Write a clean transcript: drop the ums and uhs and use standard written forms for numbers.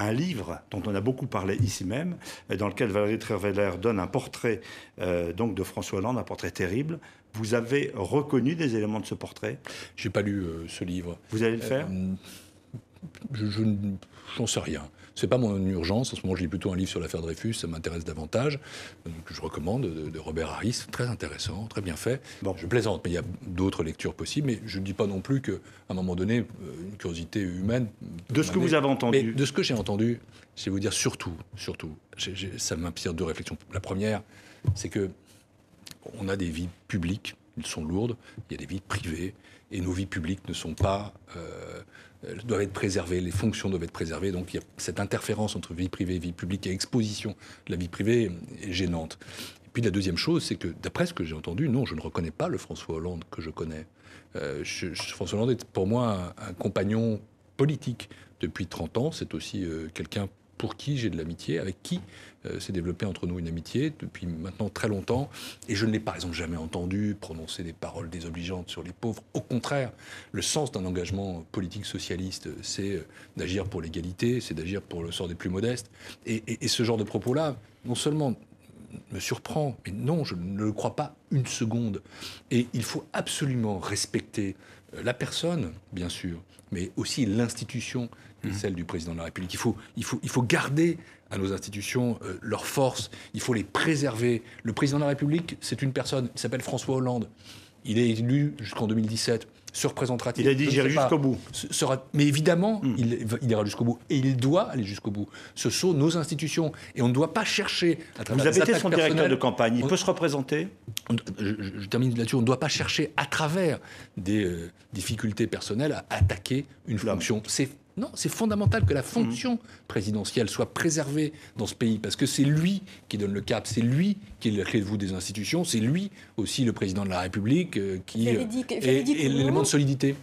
un livre dont on a beaucoup parlé ici même, dans lequel Valérie Trierweiler donne un portrait donc de François Hollande, un portrait terrible. Vous avez reconnu des éléments de ce portrait? Je n'ai pas lu ce livre. Vous allez le faire? J'en sais rien. Ce n'est pas mon urgence. En ce moment, je lis plutôt un livre sur l'affaire Dreyfus, ça m'intéresse davantage, que je recommande, de Robert Harris. Très intéressant, très bien fait. Bon. Je plaisante, mais il y a d'autres lectures possibles. Mais je ne dis pas non plus qu'à un moment donné, une curiosité humaine... De ce que vous avez entendu. Mais de ce que j'ai entendu, je vais vous dire surtout, ça m'inspire deux réflexions. La première, c'est que on a des vies publiques, elles sont lourdes, il y a des vies privées, et nos vies publiques ne sont pas... doivent être préservées, les fonctions doivent être préservées, donc il y a cette interférence entre vie privée et vie publique et exposition de la vie privée est gênante. Et puis la deuxième chose, c'est que d'après ce que j'ai entendu, non, je ne reconnais pas le François Hollande que je connais. François Hollande est pour moi un compagnon politique depuis 30 ans, c'est aussi quelqu'un pour qui j'ai de l'amitié, avec qui s'est développée entre nous une amitié depuis maintenant très longtemps. Et je ne l'ai par exemple jamais entendu prononcer des paroles désobligeantes sur les pauvres. Au contraire, le sens d'un engagement politique socialiste, c'est d'agir pour l'égalité, c'est d'agir pour le sort des plus modestes. Et ce genre de propos-là, non seulement me surprend, mais non, je ne le crois pas une seconde. Et il faut absolument respecter la personne, bien sûr, mais aussi l'institution, celle du président de la République. Il faut garder à nos institutions leur force, il faut les préserver. Le président de la République, c'est une personne, il s'appelle François Hollande. Il est élu jusqu'en 2017. Se représentera-t-il? Il a dit j'irai jusqu'au bout. Mais évidemment, il ira jusqu'au bout. Et il doit aller jusqu'au bout. Ce sont nos institutions. Et on ne doit pas chercher à travers Vous avez été son personnelles, directeur de campagne. Il peut se représenter? Je termine là-dessus. On ne doit pas chercher à travers des difficultés personnelles à attaquer une fonction. Non, c'est fondamental que la fonction présidentielle soit préservée dans ce pays, parce que c'est lui qui donne le cap, c'est lui qui est la clé de voûte des institutions, c'est lui aussi le président de la République qui est l'élément de solidité.